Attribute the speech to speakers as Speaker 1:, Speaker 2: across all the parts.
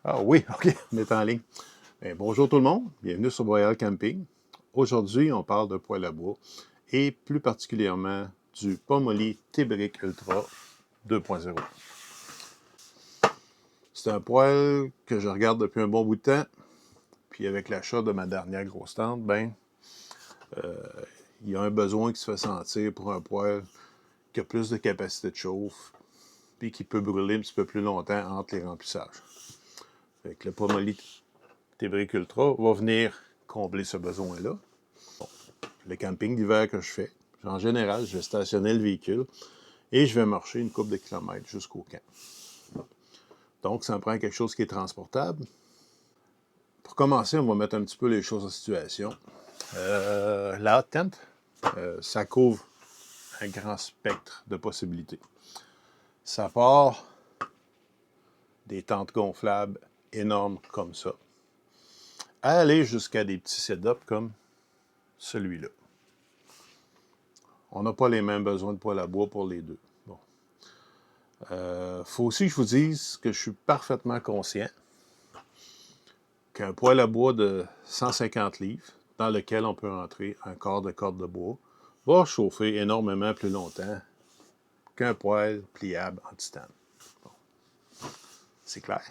Speaker 1: Ah oui, OK, on est en ligne. Bien, bonjour tout le monde, bienvenue sur Royal Camping. Aujourd'hui, on parle de poêle à bois et plus particulièrement du Pomoly T-Brick Ultra 2.0. C'est un poêle que je regarde depuis un bon bout de temps, puis avec l'achat de ma dernière grosse tente, il y a un besoin qui se fait sentir pour un poêle qui a plus de capacité de chauffe, puis qui peut brûler un petit peu plus longtemps entre les remplissages. Fait que le Pomoly T-Brick Ultra va venir combler ce besoin-là. Le camping d'hiver que je fais, en général, je vais stationner le véhicule et je vais marcher une couple de kilomètres jusqu'au camp. Donc, ça me prend quelque chose qui est transportable. Pour commencer, on va mettre un petit peu les choses en situation. La hot tent, ça couvre un grand spectre de possibilités. Ça part des tentes gonflables énormes comme ça, à aller jusqu'à des petits setups comme celui-là. On n'a pas les mêmes besoins de poêle à bois pour les deux. Bon. Faut aussi que je vous dise que je suis parfaitement conscient qu'un poêle à bois de 150 livres, dans lequel on peut rentrer un quart de corde de bois, va chauffer énormément plus longtemps qu'un poêle pliable en titane. Bon. C'est clair.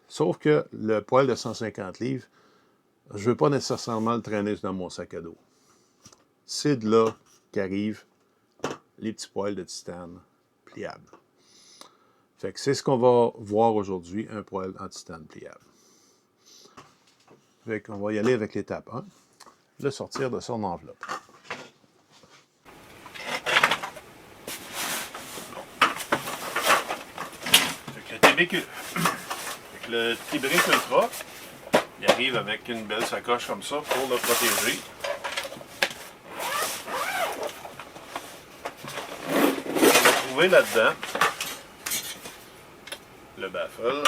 Speaker 1: Sauf que le poêle de 150 livres, je ne veux pas nécessairement le traîner dans mon sac à dos. C'est de là qu'arrivent les petits poêles de titane pliables. Fait que c'est ce qu'on va voir aujourd'hui, un poêle en titane pliable. Fait qu'on va y aller avec l'étape 1, le sortir de son enveloppe. Fait que le T-Brick Ultra, il arrive avec une belle sacoche comme ça pour le protéger. On va trouver là-dedans le baffle,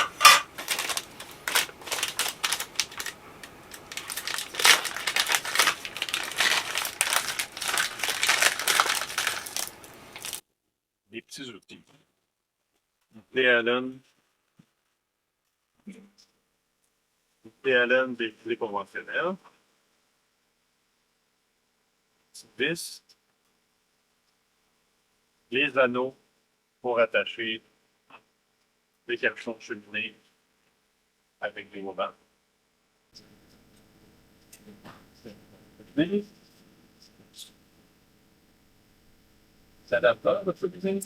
Speaker 1: des petits outils, une clé Allen, des clés conventionnelles, vis, les anneaux pour attacher les capuchons de cheminée avec des haubans. S'adapteur, votre cuisine?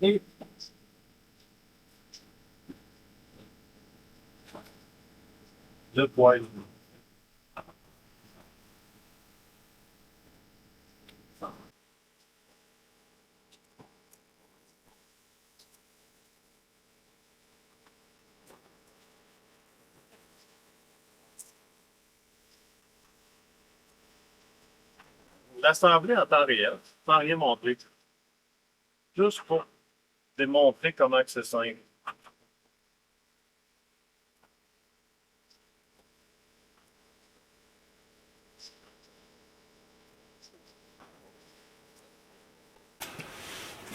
Speaker 1: Et le poêle. L'assembler en temps réel, sans rien montrer. Juste pour démontrer comment c'est simple.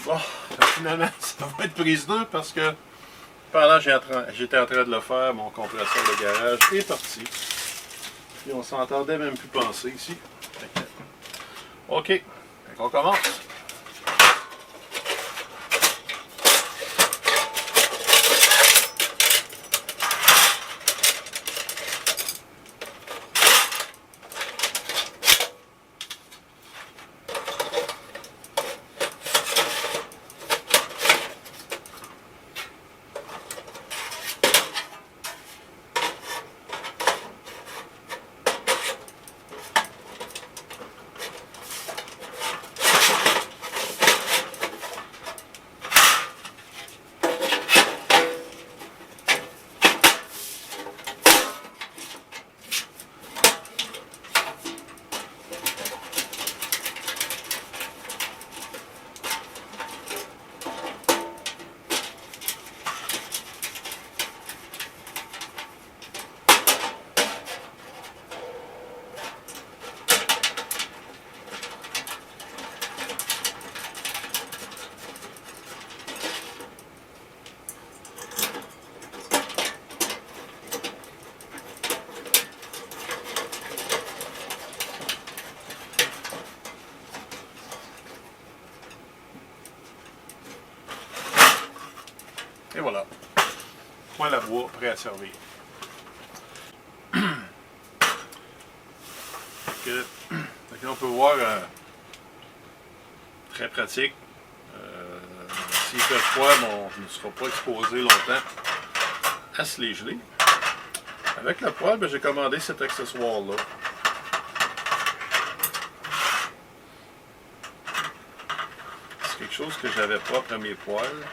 Speaker 1: Bon, finalement, ça va être prise 2 parce que pendant que j'étais en train de le faire, mon compresseur de garage est parti. Puis on s'entendait même plus penser ici. OK, on commence. Voilà. Poêle à bois prêt à servir. Donc, on peut voir, très pratique. S'il fait froid, bon, on ne sera pas exposé longtemps à se les geler. Avec le poêle, j'ai commandé cet accessoire-là. C'est quelque chose que j'avais pas après mes poêles.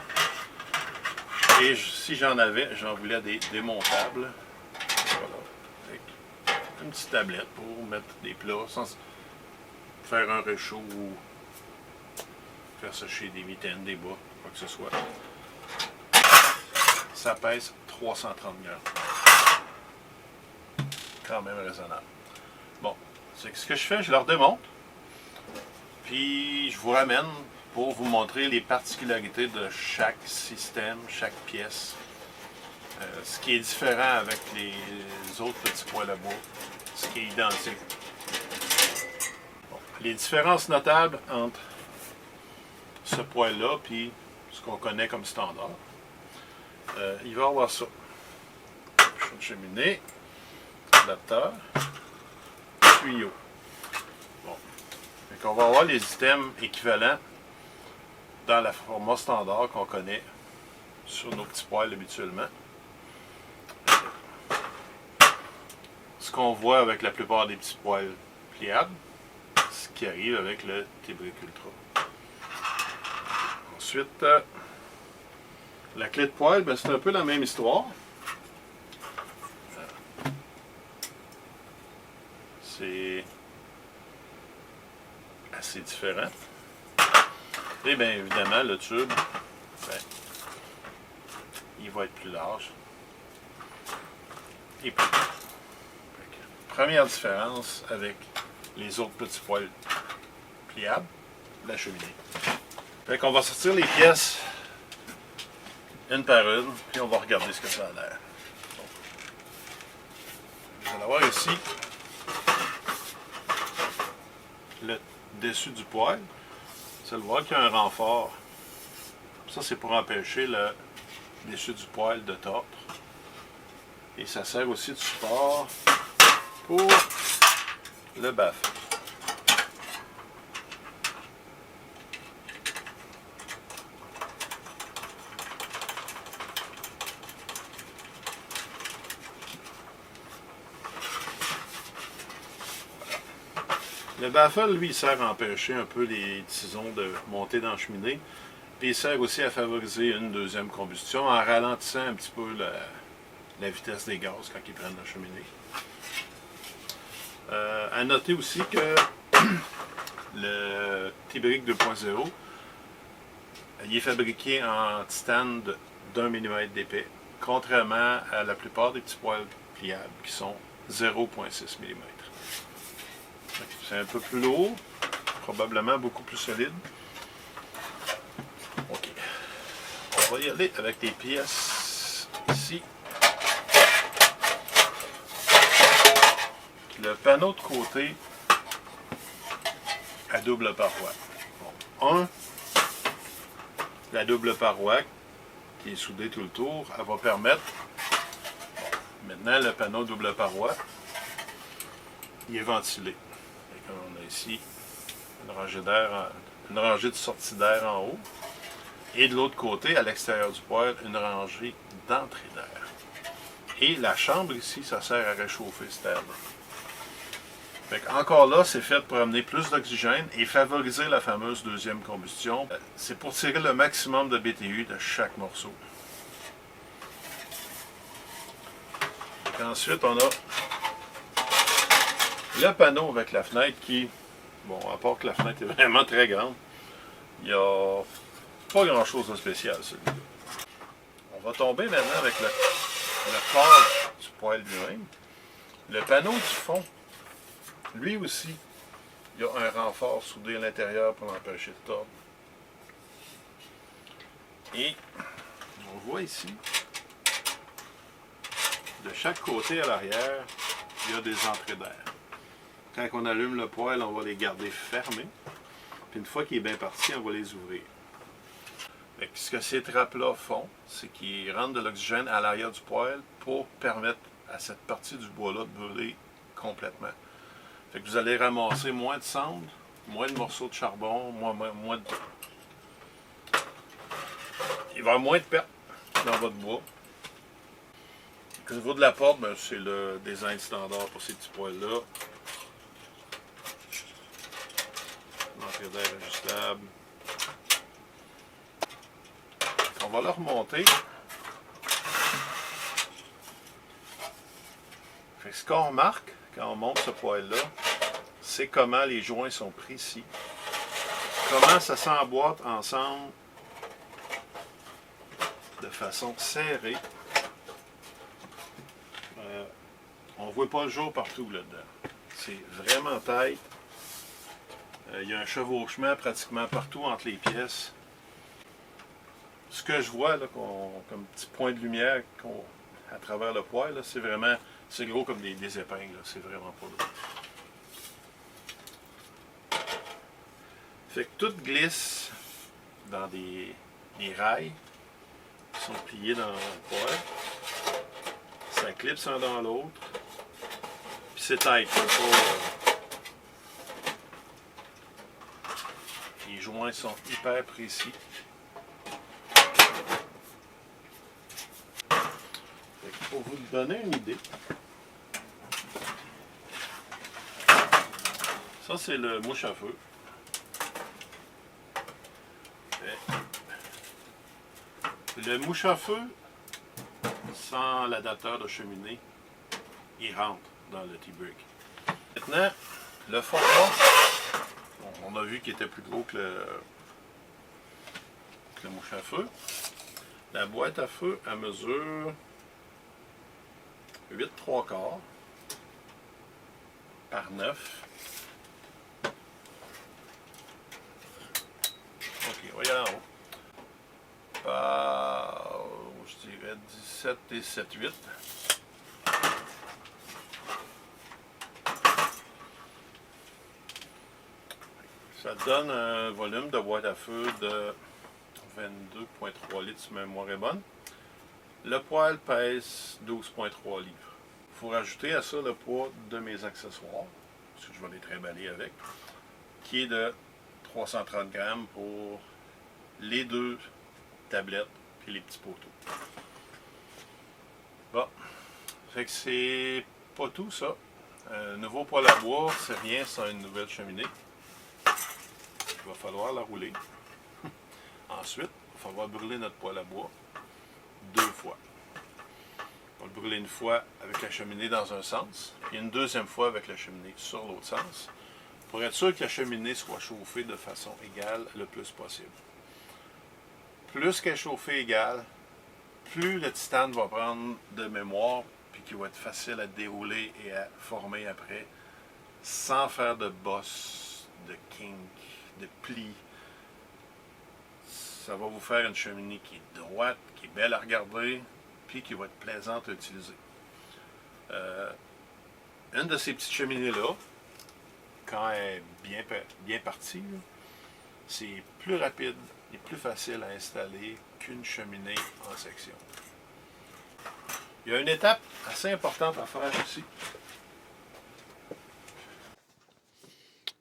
Speaker 1: Et si j'en avais, j'en voulais des démontables. Voilà. Avec une petite tablette pour mettre des plats sans faire un réchaud ou faire sécher des mitaines, des bas, quoi que ce soit. Ça pèse 330 grammes. Quand même raisonnable. Bon, c'est ce que je fais, je leur démonte. Puis je vous ramène pour vous montrer les particularités de chaque système, chaque pièce. Ce qui est différent avec les autres petits poêles à bois, ce qui est identique. Bon, les différences notables entre ce poêle-là et ce qu'on connaît comme standard. Il va y avoir ça. Chaud de cheminée, adapteur, tuyau. Bon. Donc on va avoir les items équivalents dans le format standard qu'on connaît sur nos petits poêles habituellement. Ce qu'on voit avec la plupart des petits poêles pliables, ce qui arrive avec le T-Brick Ultra. Ensuite, la clé de poêle, c'est un peu la même histoire. C'est assez différent. Et bien évidemment, le tube, il va être plus large. Et plus grand. Première différence avec les autres petits poêles pliables, la cheminée. Fait qu'on va sortir les pièces une par une, puis on va regarder ce que ça a l'air. Vous allez voir ici le dessus du poêle. Vous allez voir qu'il y a un renfort. Ça, c'est pour empêcher le dessus du poêle de tordre. Et ça sert aussi de support pour le baffle. Le baffle, lui, il sert à empêcher un peu les tisons de monter dans la cheminée. Puis il sert aussi à favoriser une deuxième combustion en ralentissant un petit peu la vitesse des gaz quand ils prennent la cheminée. À noter aussi que le T-Brick 2.0, il est fabriqué en titane d'1 mm d'épais, contrairement à la plupart des petits poêles pliables qui sont 0.6 mm. C'est un peu plus lourd, probablement beaucoup plus solide. Ok. On va y aller avec les pièces ici. Le panneau de côté à double paroi. Bon, la double paroi qui est soudée tout le tour, elle va permettre. Bon, maintenant, le panneau double paroi, il est ventilé. On a ici une rangée d'air, une rangée de sortie d'air en haut. Et de l'autre côté, à l'extérieur du poêle, une rangée d'entrée d'air. Et la chambre ici, ça sert à réchauffer cet air-là. Encore là, c'est fait pour amener plus d'oxygène et favoriser la fameuse deuxième combustion. C'est pour tirer le maximum de BTU de chaque morceau. Ensuite, on a le panneau avec la fenêtre qui, bon, à part que la fenêtre est vraiment très grande, il n'y a pas grand chose de spécial celui-là. On va tomber maintenant avec le corps du poêle lui-même. Le panneau du fond, lui aussi, il y a un renfort soudé à l'intérieur pour l'empêcher de tordre. Et on voit ici, de chaque côté à l'arrière, il y a des entrées d'air. Quand on allume le poêle, on va les garder fermés. Puis une fois qu'il est bien parti, on va les ouvrir. Fait que ce que ces trappes-là font, c'est qu'ils rentrent de l'oxygène à l'arrière du poêle pour permettre à cette partie du bois-là de brûler complètement. Fait que vous allez ramasser moins de cendres, moins de morceaux de charbon, moins de... Il va y avoir moins de pertes dans votre bois. Au niveau de la porte, ben, c'est le design standard pour ces petits poêles-là. L'entrée d'air ajustable. On va le remonter. Fait que ce qu'on remarque quand on monte ce poêle-là, c'est comment les joints sont précis. Comment ça s'emboîte ensemble de façon serrée. On ne voit pas le jour partout là-dedans. C'est vraiment tight. Il y a un chevauchement pratiquement partout entre les pièces. Ce que je vois là, comme petit point de lumière à travers le poêle, c'est vraiment, c'est gros comme des épingles. C'est vraiment pas gros. Fait que tout glisse dans des rails qui sont pliés dans le poêle. Ça clipse un dans l'autre. Puis c'est tight. Les joints sont hyper précis. Pour vous donner une idée, ça c'est le mouche à feu. Le mouche à feu, sans l'adapteur de cheminée, il rentre dans le T-Brick. Maintenant, le format, on a vu qu'il était plus gros que le mouche à feu. La boîte à feu, elle mesure 8/3 par 9. Ok, voyons en haut. Par, je dirais 17 et 7/8. Ça donne un volume de boîte à feu de 22,3 litres si ma mémoire est bonne. Le poêle pèse 12,3 livres. Il faut rajouter à ça le poids de mes accessoires, parce que je vais les trimballer avec, qui est de 330 grammes pour les 2 tablettes et les petits poteaux. Bon, fait que c'est pas tout ça. Un nouveau poêle à bois, c'est rien sans une nouvelle cheminée. Il va falloir la rouler. Ensuite, il va falloir brûler notre poêle à bois 2 fois. On va le brûler une fois avec la cheminée dans un sens, et une deuxième fois avec la cheminée sur l'autre sens, pour être sûr que la cheminée soit chauffée de façon égale le plus possible. Plus qu'elle est chauffée égale, plus le titane va prendre de mémoire, puis qu'il va être facile à dérouler et à former après, sans faire de bosses, de kink, de plis. Ça va vous faire une cheminée qui est droite, qui est belle à regarder, puis qui va être plaisante à utiliser. Une de ces petites cheminées-là, quand elle est bien partie, c'est plus rapide et plus facile à installer qu'une cheminée en section. Il y a une étape assez importante à faire ici.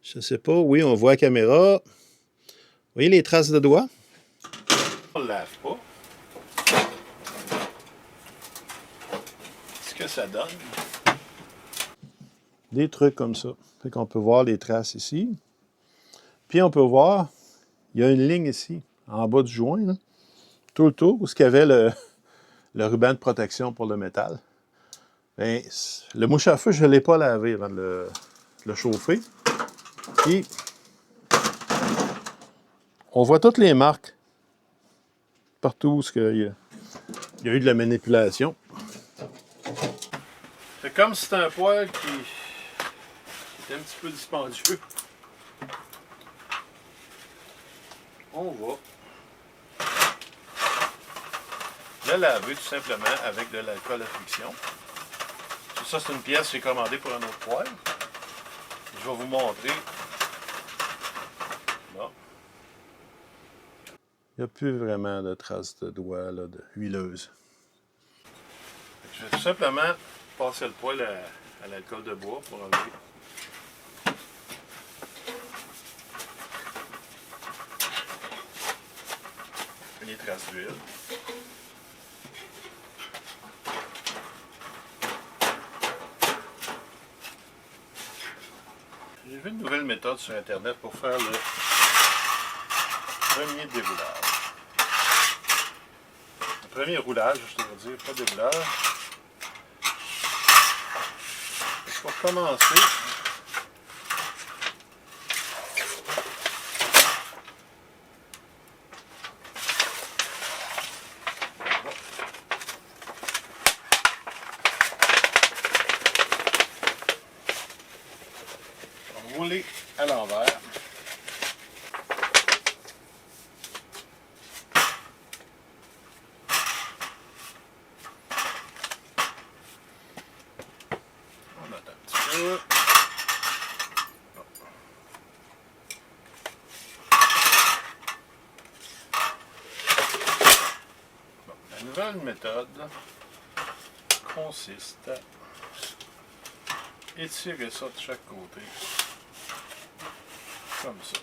Speaker 1: Je ne sais pas, oui, on voit la caméra. Vous voyez les traces de doigts? On ne lave pas. Ce que ça donne, des trucs comme ça. Fait qu'on peut voir les traces ici. Puis on peut voir, il y a une ligne ici, en bas du joint, là, tout le tour, où il y avait le ruban de protection pour le métal. Bien, le mouche à feu, je ne l'ai pas lavé avant de le chauffer. Puis, on voit toutes les marques partout où il y a eu de la manipulation. C'est comme si c'était un poêle qui est un petit peu dispendieux. On va le laver tout simplement avec de l'alcool à friction. Ça, c'est une pièce que j'ai commandée pour un autre poêle. Je vais vous montrer. Bon. Il n'y a plus vraiment de traces de doigts là, de huileuse. Je vais tout simplement passer le poêle à l'alcool de bois pour enlever les traces d'huile. J'ai vu une nouvelle méthode sur internet pour faire le premier déroulage. Le premier roulage, je devrais dire, pas déroulage. Pour commencer, on va rouler à l'envers. On attend un petit peu. La nouvelle méthode consiste à étirer ça de chaque côté, comme ça.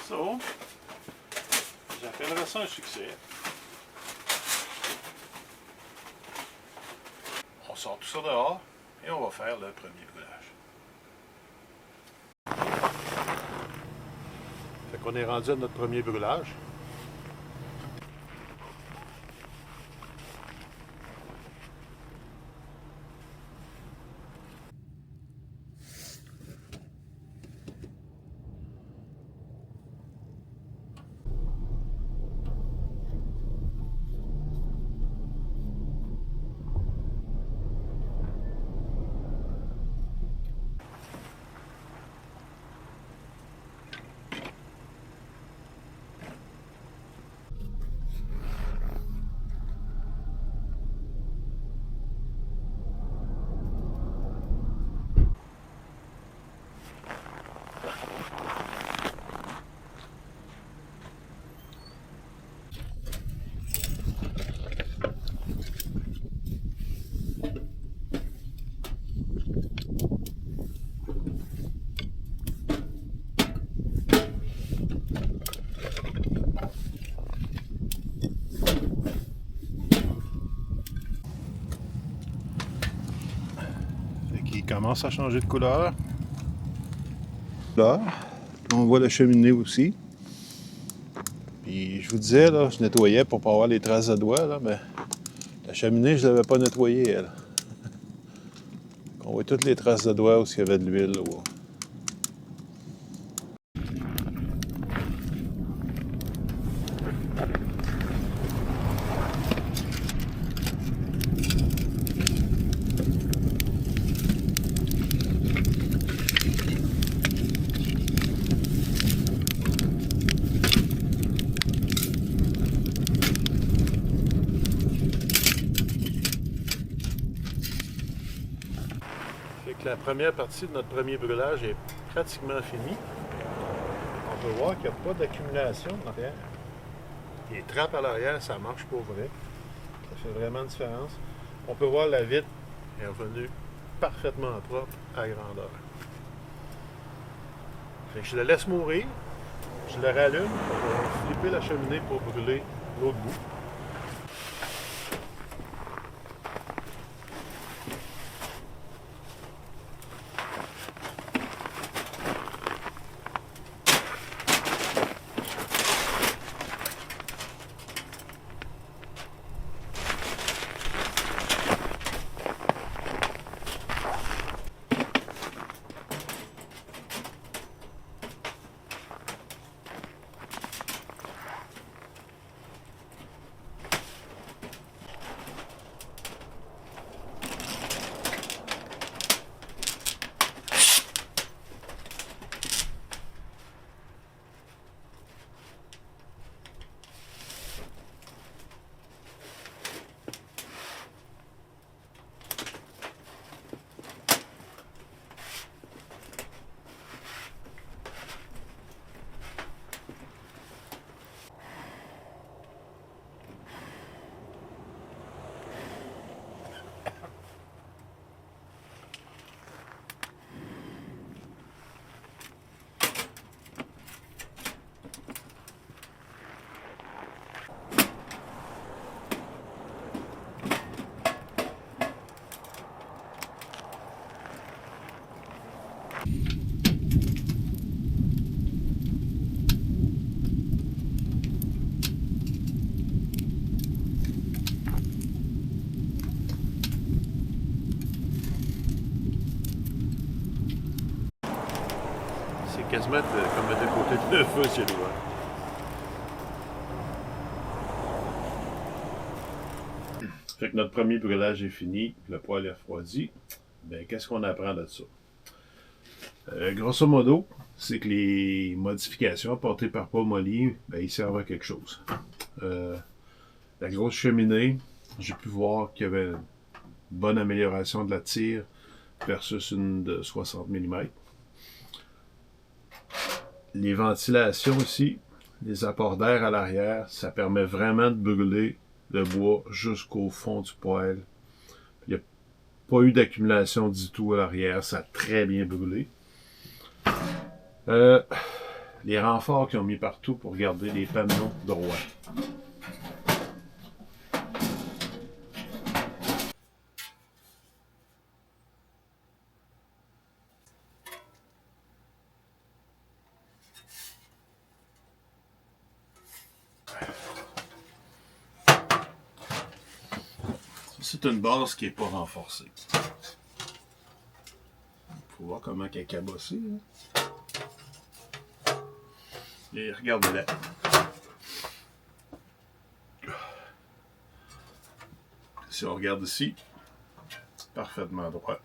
Speaker 1: So, j'appellerais ça un succès. On sort tout ça dehors et on va faire le premier brûlage. Fait qu'on est rendu à notre premier brûlage. Il commence à changer de couleur. Là, on voit la cheminée aussi. Puis je vous disais, là, je nettoyais pour pas avoir les traces de doigts, là, mais la cheminée, je ne l'avais pas nettoyée, elle. On voit toutes les traces de doigts où il y avait de l'huile. La première partie de notre premier brûlage est pratiquement finie. On peut voir qu'il n'y a pas d'accumulation en arrière. Les trappes à l'arrière, ça marche pour vrai. Ça fait vraiment une différence. On peut voir la vitre est revenue parfaitement propre à grandeur. Fait que je la laisse mourir. Je le rallume, on va flipper la cheminée pour brûler l'autre bout. C'est quasiment comme mettre à côté de feu, c'est loin. Fait que notre premier brûlage est fini, le poêle est refroidi. Ben, qu'est-ce qu'on apprend de ça? Grosso modo, c'est que les modifications apportées par Paul Molly, ben, ils servent à quelque chose. La grosse cheminée, j'ai pu voir qu'il y avait une bonne amélioration de la tire versus une de 60 mm. Les ventilations ici, les apports d'air à l'arrière, ça permet vraiment de brûler le bois jusqu'au fond du poêle. Il n'y a pas eu d'accumulation du tout à l'arrière, ça a très bien brûlé. Les renforts qu'ils ont mis partout pour garder les panneaux droits. C'est une base qui n'est pas renforcée. Il faut voir comment elle est cabossée. Et regardez-la. Si on regarde ici, parfaitement droit.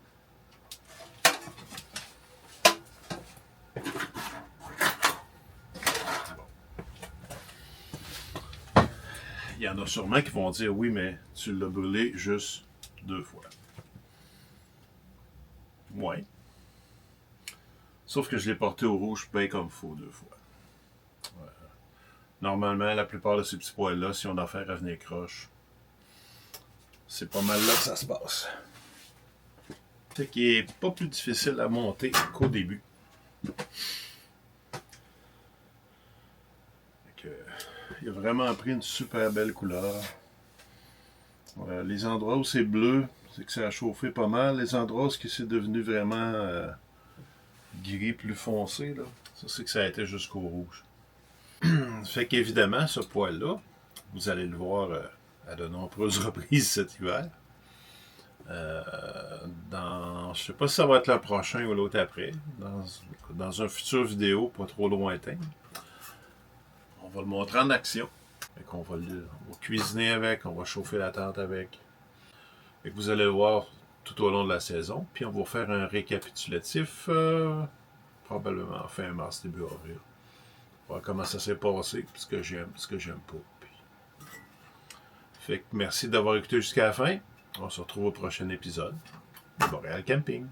Speaker 1: Il y en a sûrement qui vont dire oui, mais tu l'as brûlé juste 2 fois. Ouais. Sauf que je l'ai porté au rouge bien comme il faut 2 fois. Normalement, la plupart de ces petits poils-là, si on a affaire à venir croche, c'est pas mal là que ça se passe. C'est qu'il est pas plus difficile à monter qu'au début. Il a vraiment pris une super belle couleur. Les endroits où c'est bleu, c'est que ça a chauffé pas mal. Les endroits où c'est devenu vraiment gris plus foncé, là, ça c'est que ça a été jusqu'au rouge. Fait qu'évidemment, ce poêle-là, vous allez le voir à de nombreuses reprises cet hiver. Je sais pas si ça va être le prochain ou l'autre après, dans un futur vidéo pas trop lointain. On va le montrer en action. On va cuisiner avec, on va chauffer la tente avec. Et vous allez le voir tout au long de la saison. Puis on va faire un récapitulatif probablement fin mars, début avril. Voir comment ça s'est passé, ce que j'aime, ce que j'aime pas. Puis... Fait que merci d'avoir écouté jusqu'à la fin. On se retrouve au prochain épisode de Boréal Camping.